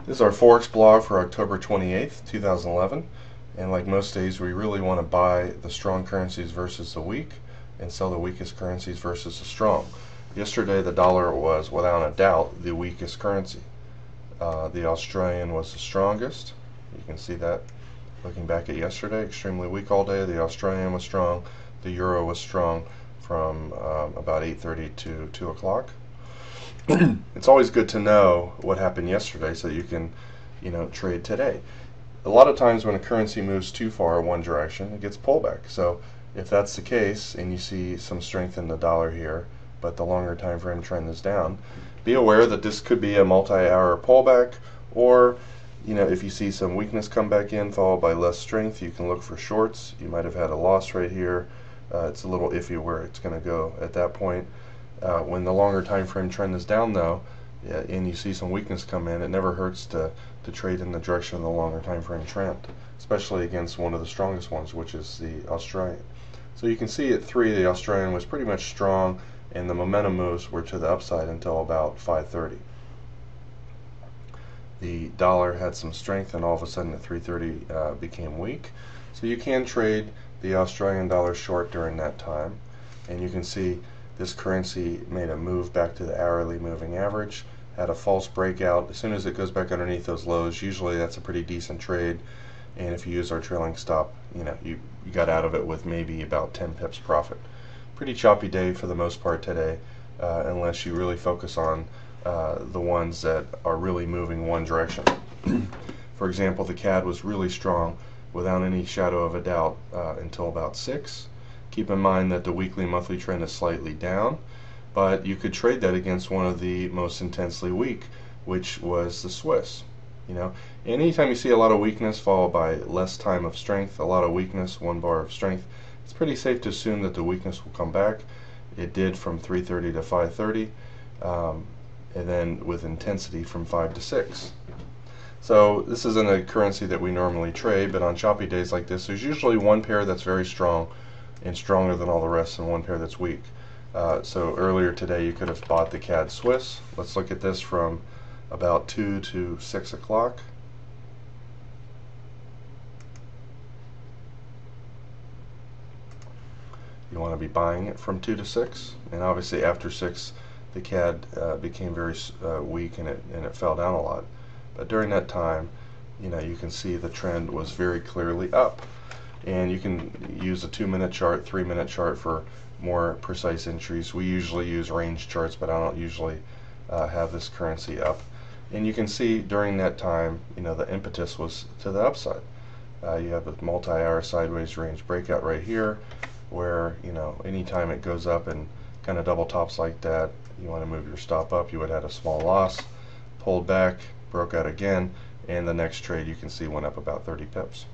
This is our Forex blog for October 28th, 2011. And like most days, we really want to buy the strong currencies versus the weak and sell the weakest currencies versus the strong. Yesterday, the dollar was, without a doubt, the weakest currency. The Australian was the strongest. You can see that looking back at yesterday. Extremely weak all day. The Australian was strong. The euro was strong from about 8:30 to 2 o'clock. It's always good to know what happened yesterday so you can, trade today. A lot of times when a currency moves too far one direction, it gets pullback. So if that's the case and you see some strength in the dollar here, but the longer time frame trend is down, be aware that this could be a multi-hour pullback, or if you see some weakness come back in followed by less strength, you can look for shorts. You might have had a loss right here. It's a little iffy where it's going to go at that point. When the longer time frame trend is down though, and you see some weakness come in, it never hurts to trade in the direction of the longer time frame trend, especially against one of the strongest ones, which is the Australian. So you can see at 3 the Australian was pretty much strong, and the momentum moves were to the upside until about 5:30. The dollar had some strength, and all of a sudden at 3:30 became weak. So you can trade the Australian dollar short during that time, and you can see this currency made a move back to the hourly moving average, had a false breakout. As soon as it goes back underneath those lows, usually that's a pretty decent trade. And if you use our trailing stop, you got out of it with maybe about 10 pips profit. Pretty choppy day for the most part today, unless you really focus on the ones that are really moving one direction. For example, the CAD was really strong without any shadow of a doubt until about 6. Keep in mind that the weekly monthly trend is slightly down, but you could trade that against one of the most intensely weak, which was the Swiss. Anytime you see a lot of weakness followed by less time of strength, a lot of weakness, one bar of strength, it's pretty safe to assume that the weakness will come back. It did from 3:30 to 5:30, and then with intensity from 5 to 6. So this isn't a currency that we normally trade, but on choppy days like this, there's usually one pair that's very strong and stronger than all the rest, and one pair that's weak. So earlier today you could have bought the CAD Swiss. Let's look at this from about 2 to 6 o'clock. You want to be buying it from 2 to 6, and obviously after 6 the CAD became very weak, and it fell down a lot. But during that time, you can see the trend was very clearly up. And you can use a 2-minute chart, 3-minute chart for more precise entries. We usually use range charts, but I don't usually have this currency up. And you can see during that time, the impetus was to the upside. You have a multi-hour sideways range breakout right here, where anytime it goes up and kind of double tops like that, you want to move your stop up. You would have had a small loss, pulled back, broke out again, and the next trade you can see went up about 30 pips.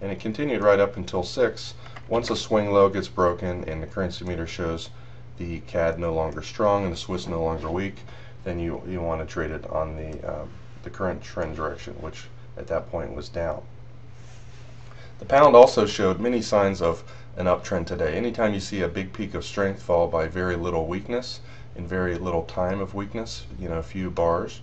And it continued right up until 6. Once a swing low gets broken and the currency meter shows the CAD no longer strong and the Swiss no longer weak, then you want to trade it on the current trend direction, which at that point was down. The pound also showed many signs of an uptrend today. Anytime you see a big peak of strength followed by very little weakness and very little time of weakness, a few bars,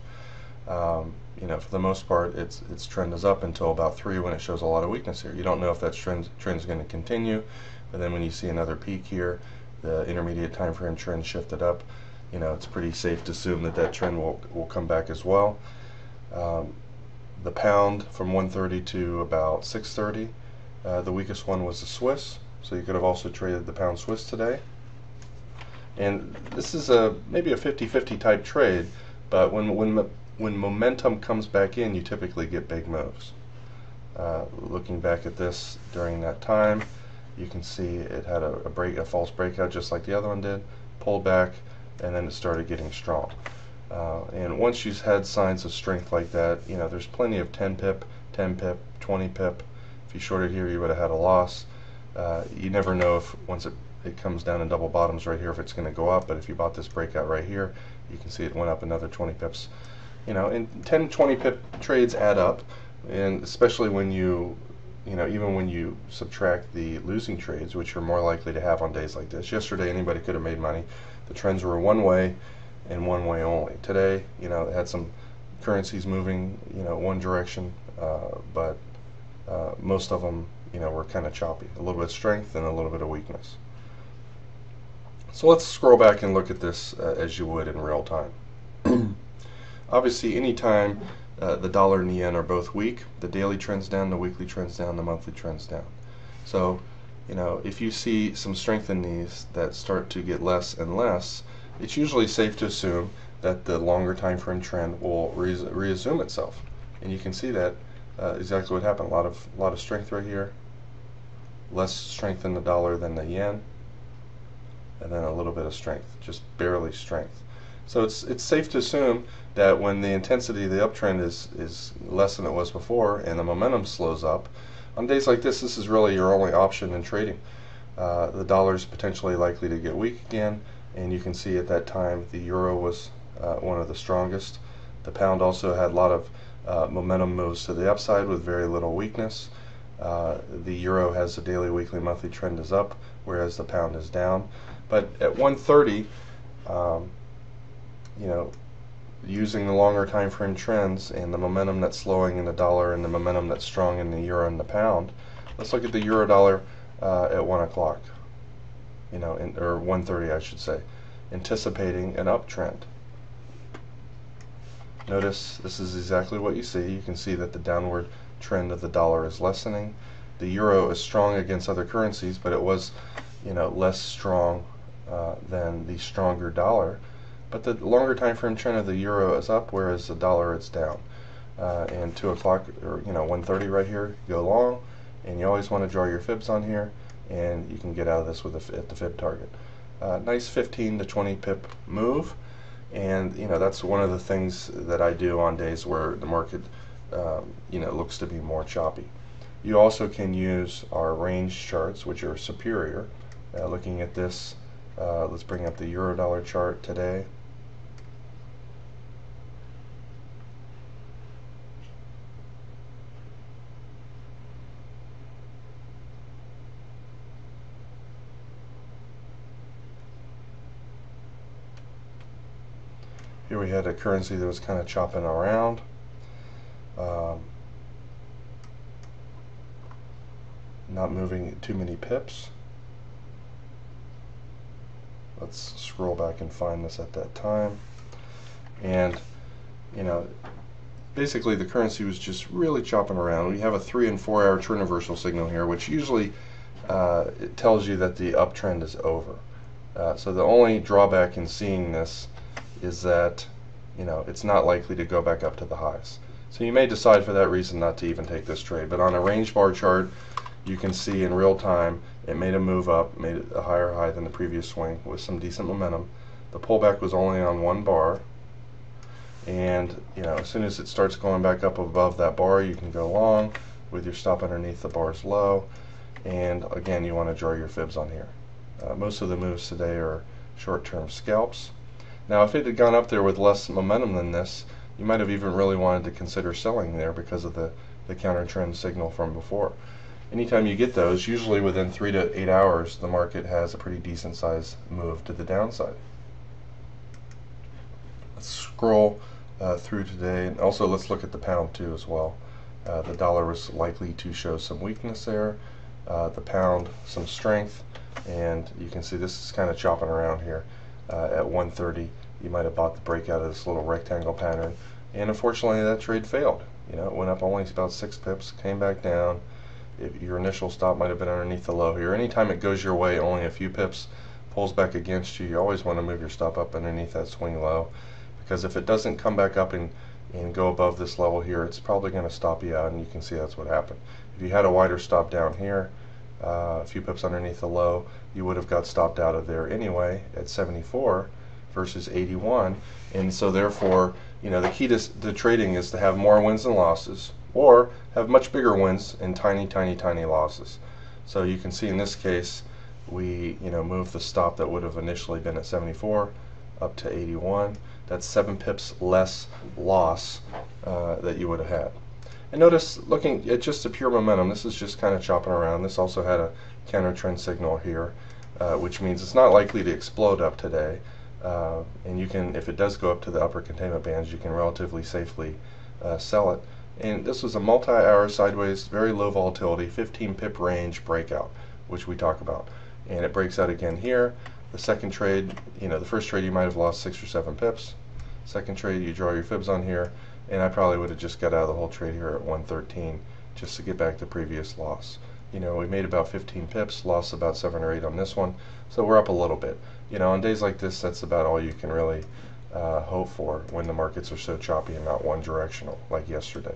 for the most part, its trend is up until about 3 when it shows a lot of weakness here. You don't know if that trend is going to continue, but then when you see another peak here, the intermediate time frame trend shifted up. It's pretty safe to assume that trend will come back as well. The pound from 1:30 to about 6:30, the weakest one was the Swiss, so you could have also traded the pound Swiss today. And this is maybe a 50-50 type trade, but when momentum comes back in, you typically get big moves. Looking back at this during that time, you can see it had a false breakout just like the other one did, pulled back, and then it started getting strong. And once you've had signs of strength like that, there's plenty of 10 pip, 10 pip, 20 pip. If you shorted here, you would have had a loss. You never know if once it comes down and double bottoms right here if it's going to go up, but if you bought this breakout right here, you can see it went up another 20 pips. And 10, 20 pip trades add up, and especially when even when you subtract the losing trades, which you're more likely to have on days like this. Yesterday, anybody could have made money. The trends were one way and one way only. Today, it had some currencies moving, one direction, but most of them, were kind of choppy. A little bit of strength and a little bit of weakness. So let's scroll back and look at this as you would in real time. Obviously, anytime the dollar and the yen are both weak, the daily trend's down, the weekly trend's down, the monthly trend's down. So, if you see some strength in these that start to get less and less, it's usually safe to assume that the longer time frame trend will reassume itself. And you can see that exactly what happened. A lot of strength right here, less strength in the dollar than the yen, and then a little bit of strength, just barely strength. So it's safe to assume that when the intensity of the uptrend is less than it was before and the momentum slows up, on days like this is really your only option in trading. The dollar is potentially likely to get weak again, and you can see at that time the euro was one of the strongest. The pound also had a lot of momentum moves to the upside with very little weakness. The euro has a daily, weekly, monthly trend is up, whereas the pound is down. But at 130, using the longer time frame trends and the momentum that's slowing in the dollar and the momentum that's strong in the euro and the pound, let's look at the euro dollar at 1 o'clock, or 1:30 I should say, anticipating an uptrend. Notice this is exactly what you see. You can see that the downward trend of the dollar is lessening. The euro is strong against other currencies, but it was less strong than the stronger dollar. But the longer time frame trend of the euro is up, whereas the dollar is down. And 2 o'clock, or 1:30 right here, go long, and you always want to draw your fibs on here, and you can get out of this at the fib target. Nice 15 to 20 pip move, and that's one of the things that I do on days where the market looks to be more choppy. You also can use our range charts, which are superior. Looking at this, let's bring up the euro dollar chart today. Here we had a currency that was kind of chopping around. Not moving too many pips. Let's scroll back and find this at that time. And, basically the currency was just really chopping around. We have a 3 and 4 hour trend reversal signal here, which usually it tells you that the uptrend is over. So the only drawback in seeing this is that it's not likely to go back up to the highs. So you may decide for that reason not to even take this trade. But on a range bar chart, you can see in real time it made a move up, made a higher high than the previous swing with some decent momentum. The pullback was only on 1 bar, and as soon as it starts going back up above that bar, you can go long with your stop underneath the bar's low. And again, you want to draw your fibs on here. Most of the moves today are short-term scalps. Now, if it had gone up there with less momentum than this, you might have even really wanted to consider selling there because of the counter trend signal from before. Anytime you get those, usually within 3 to 8 hours, the market has a pretty decent sized move to the downside. Let's scroll through today, and also let's look at the pound too as well. The dollar was likely to show some weakness there. The pound, some strength, and you can see this is kind of chopping around here. At 1:30, you might have bought the breakout of this little rectangle pattern, and unfortunately that trade failed. It went up only about 6 pips, came back down. Your initial stop might have been underneath the low here. Anytime it goes your way only a few pips, pulls back against you, you always want to move your stop up underneath that swing low, because if it doesn't come back up and go above this level here, it's probably going to stop you out, and you can see that's what happened. If you had a wider stop down here, a few pips underneath the low, you would have got stopped out of there anyway at 74 versus 81. And so therefore, the key to trading is to have more wins than losses, or have much bigger wins and tiny losses. So you can see in this case, we moved the stop that would have initially been at 74 up to 81. That's 7 pips less loss that you would have had. And notice, looking at just the pure momentum, this is just kind of chopping around. This also had a counter trend signal here, which means it's not likely to explode up today. and you can, if it does go up to the upper containment bands, you can relatively safely sell it. And this was a multi-hour sideways, very low volatility, 15 pip range breakout, which we talk about. And it breaks out again here. The second trade, the first trade you might have lost 6 or 7 pips. Second trade, you draw your fibs on here, and I probably would have just got out of the whole trade here at 113 just to get back the previous loss. We made about 15 pips, lost about 7 or 8 on this one, so we're up a little bit. On days like this, that's about all you can really hope for when the markets are so choppy and not one directional like yesterday.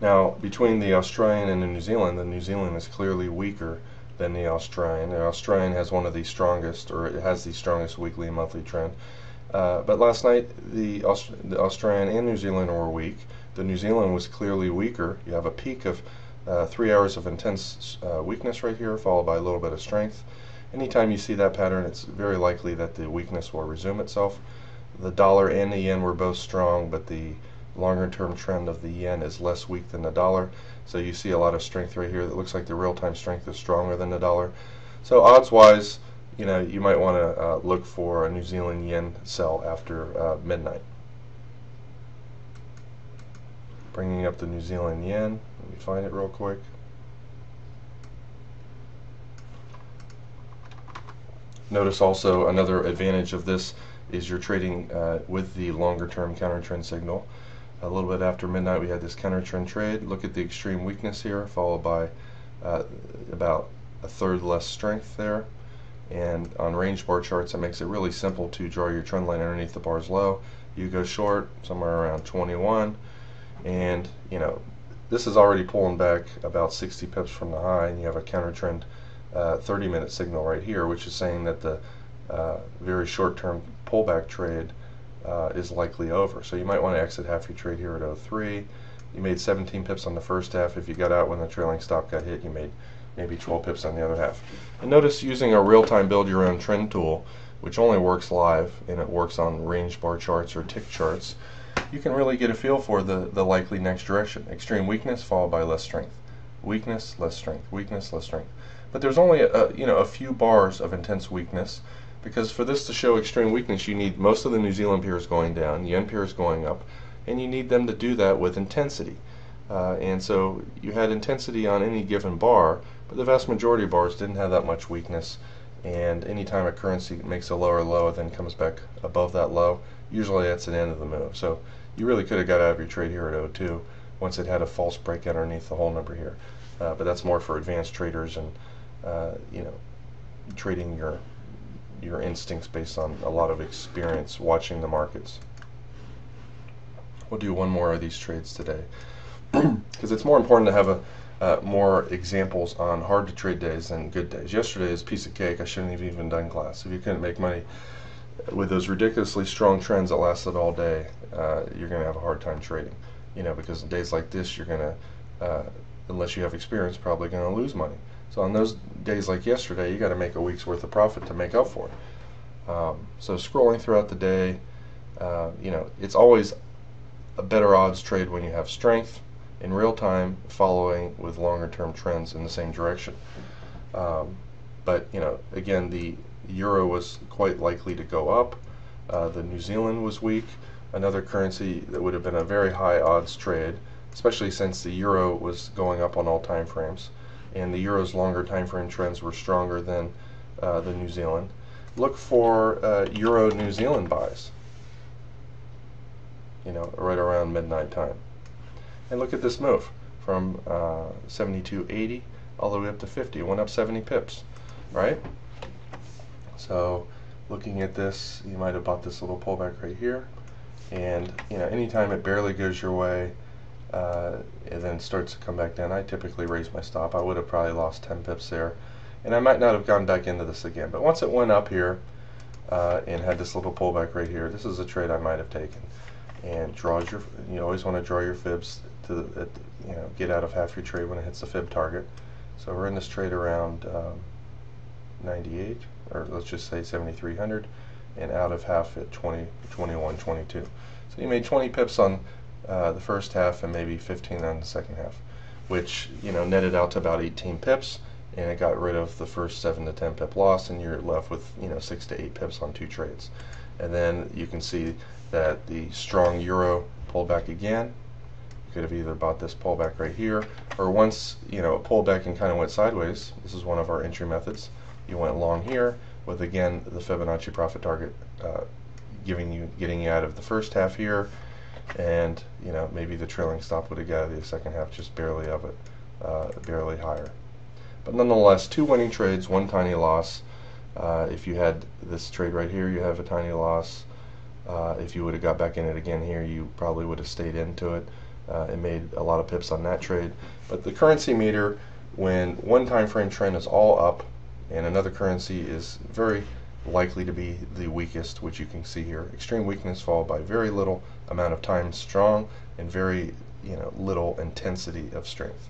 Now, between the Australian and the New Zealand is clearly weaker than the Australian. The Australian has one of the strongest, or it has the strongest weekly and monthly trend. But last night, the Australian and New Zealand were weak. The New Zealand was clearly weaker. You have a peak of 3 hours of intense weakness right here, followed by a little bit of strength. Anytime you see that pattern, it's very likely that the weakness will resume itself. The dollar and the yen were both strong, but the longer-term trend of the yen is less weak than the dollar. So you see a lot of strength right here. That looks like the real-time strength is stronger than the dollar. So odds-wise, you might want to look for a New Zealand yen sell after midnight. Bringing up the New Zealand yen. Let me find it real quick. Notice also another advantage of this is you're trading with the longer term counter trend signal. A little bit after midnight we had this counter trend trade. Look at the extreme weakness here, followed by about a third less strength there. And on range bar charts, it makes it really simple to draw your trend line underneath the bar's low. You go short somewhere around 21, and this is already pulling back about 60 pips from the high, and you have a counter trend 30-minute signal right here, which is saying that the very short-term pullback trade is likely over. So you might want to exit half your trade here at 03. You made 17 pips on the first half. If you got out when the trailing stop got hit, you made maybe 12 pips on the other half. And notice using a real-time build your own trend tool, which only works live and it works on range bar charts or tick charts, you can really get a feel for the likely next direction. Extreme weakness followed by less strength. Weakness, less strength. Weakness, less strength. But there's only a few bars of intense weakness, because for this to show extreme weakness you need most of the New Zealand pairs going down, the yen pairs going up, and you need them to do that with intensity. And so you had intensity on any given bar, but the vast majority of bars didn't have that much weakness. And anytime a currency makes a lower low then comes back above that low, usually that's the end of the move. So you really could have got out of your trade here at 02 once it had a false break underneath the whole number here. But that's more for advanced traders and trading your instincts based on a lot of experience watching the markets. We'll do one more of these trades today because it's more important to have more examples on hard to trade days than good days. Yesterday is a piece of cake. I shouldn't have even done class. If you couldn't make money with those ridiculously strong trends that lasted all day, you're going to have a hard time trading. Because in days like this, you're going to, unless you have experience, probably going to lose money. So on those days like yesterday, you got to make a week's worth of profit to make up for it. So scrolling throughout the day, it's always a better odds trade when you have strength in real time following with longer term trends in the same direction. But again, the euro was quite likely to go up. The New Zealand was weak, another currency that would have been a very high odds trade, especially since the euro was going up on all time frames, and the euro's longer time frame trends were stronger than the New Zealand. Look for euro New Zealand buys, right around midnight time. And look at this move from 72.80 all the way up to 50. It went up 70 pips, right? So looking at this, you might have bought this little pullback right here, and anytime it barely goes your way and then starts to come back down, I typically raise my stop. I would have probably lost 10 pips there, and I might not have gone back into this again. But once it went up here and had this little pullback right here, this is a trade I might have taken. And draws your, you always want to draw your fibs to get out of half your trade when it hits the fib target. So we're in this trade around 98, or let's just say 7,300, and out of half at 20, 21, 22. So you made 20 pips on the first half and maybe 15 on the second half, which netted out to about 18 pips. and it got rid of the first 7 to 10 pip loss, and you're left with 6 to 8 pips on 2 trades. And then you can see that the strong euro pulled back again. You could have either bought this pullback right here, or once it pulled back and kind of went sideways. This is one of our entry methods. You went long here with, again, the Fibonacci profit target getting you out of the first half here, and maybe the trailing stop would have got the second half just barely of it, barely higher. But nonetheless, 2 winning trades, 1 tiny loss. If you had this trade right here, you have a tiny loss. If you would have got back in it again here, you probably would have stayed into it. It made a lot of pips on that trade. But the currency meter, when one time frame trend is all up and another currency is very likely to be the weakest, which you can see here, extreme weakness followed by very little amount of time strong and very little intensity of strength.